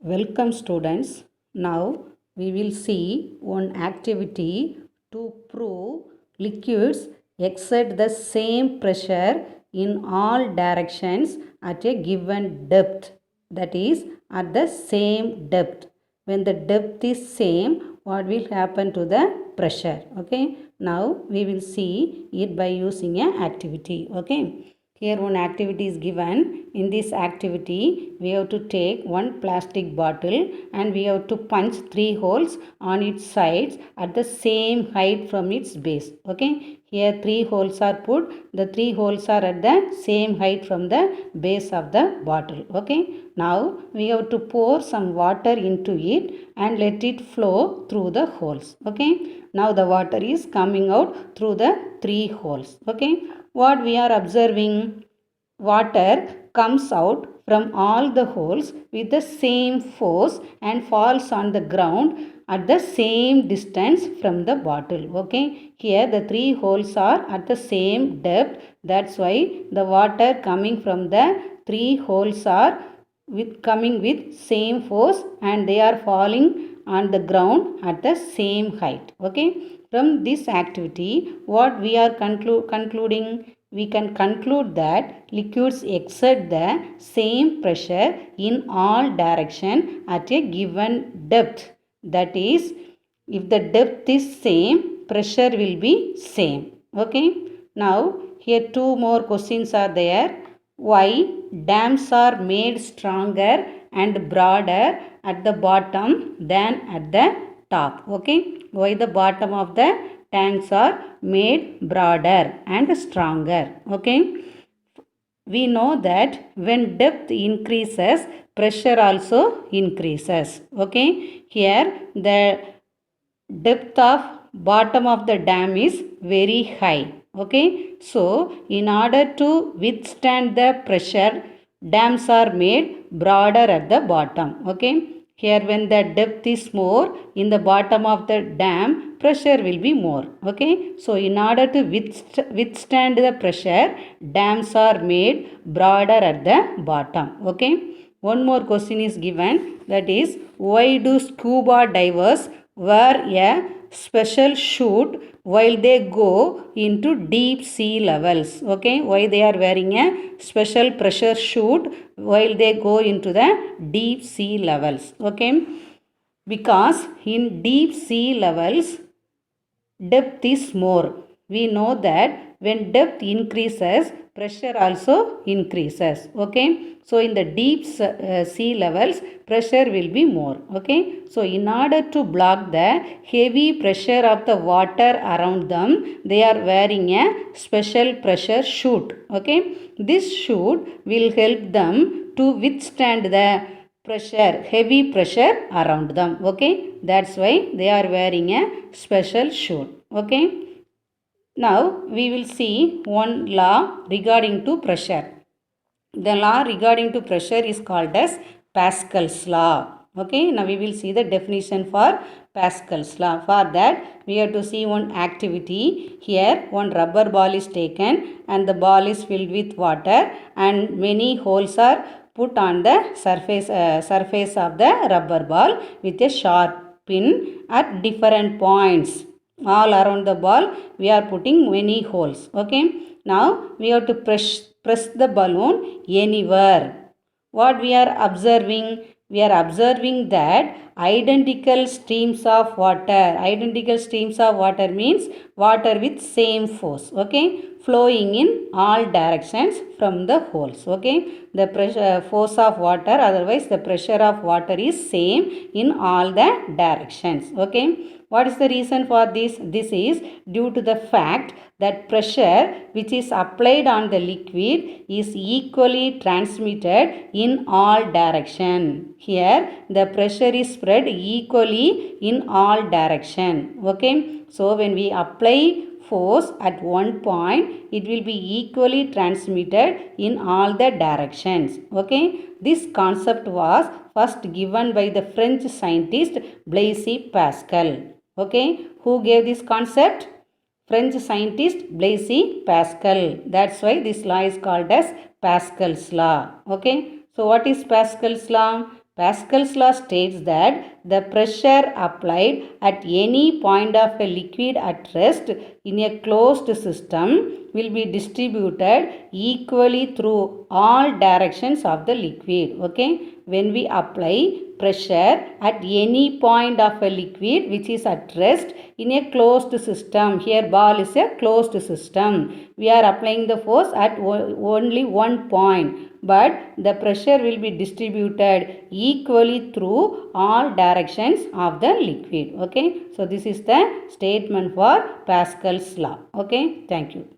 Welcome students. Now we will see one activity to prove liquids exert the same pressure in all directions at a given depth, that is at the same depth. When the depth is same, what will happen to the pressure? Okay. Now we will see it by using a activity. Okay. Here one activity is given. In this activity, we have to take one plastic bottle and we have to punch 3 holes on its sides at the same height from its base. Okay. Here 3 holes are put. The 3 holes are at the same height from the base of the bottle. Okay. Now we have to pour some water into it and let it flow through the holes. Okay. Now the water is coming out through the 3 holes. Okay. What we are observing? Water comes out from all the holes with the same force and falls on the ground at the same distance from the bottle. Okay. Here the 3 holes are at the same depth. That's why the water coming from the 3 holes are coming with same force and they are falling on the ground at the same height. Okay. From this activity, what we are concluding? We can conclude that liquids exert the same pressure in all direction at a given depth. That is, if the depth is same, pressure will be same. Okay. Now, here 2 more questions are there. Why dams are made stronger and broader at the bottom than at the top? Okay. Why the bottom of the tanks are made broader and stronger? Okay. We know that when depth increases, pressure also increases. Okay. Here the depth of bottom of the dam is very high. Okay. So in order to withstand the pressure, dams are made broader at the bottom. Okay. Here when the depth is more, in the bottom of the dam, pressure will be more. Okay. So in order to withstand the pressure, dams are made broader at the bottom. Okay. One more question is given, that is, why do scuba divers wear a special chute while they go into deep sea levels? Okay, why they are wearing a special pressure chute while they go into the deep sea levels? Okay, because in deep sea levels depth is more. We know that when depth increases, pressure also increases. Okay. So in the deep sea levels, pressure will be more. Okay. So in order to block the heavy pressure of the water around them, they are wearing a special pressure chute. Okay. This chute will help them to withstand the pressure, heavy pressure around them. Okay. That's why they are wearing a special chute. Okay. Now we will see one law regarding to pressure. The law regarding to pressure is called as Pascal's law. Okay. Now we will see the definition for Pascal's law. For that we have to see one activity. Here one rubber ball is taken and the ball is filled with water and many holes are put on the surface of the rubber ball with a sharp pin at different points. All around the ball we are putting many holes. Okay. Now we have to press the balloon anywhere. What we are observing? We are observing that identical streams of water. Identical streams of water means water with same force. Okay. Flowing in all directions from the holes. Okay. The pressure force of water, otherwise the pressure of water is same in all the directions. Okay. What is the reason for this? This is due to the fact that pressure which is applied on the liquid is equally transmitted in all direction. Here the pressure is spread equally in all direction. Okay. So when we apply force at one point, it will be equally transmitted in all the directions. Okay. This concept was first given by the French scientist Blaise Pascal. Okay. Who gave this concept? French scientist Blaise Pascal. That's why this law is called as Pascal's law. Okay. So what is Pascal's law? Pascal's law states that the pressure applied at any point of a liquid at rest in a closed system will be distributed equally through all directions of the liquid. Okay, when we apply pressure at any point of a liquid which is at rest in a closed system, here ball is a closed system, we are applying the force at only one point, but the pressure will be distributed equally through all directions of the liquid. Okay, so this is the statement for Pascal's law. Okay, thank you.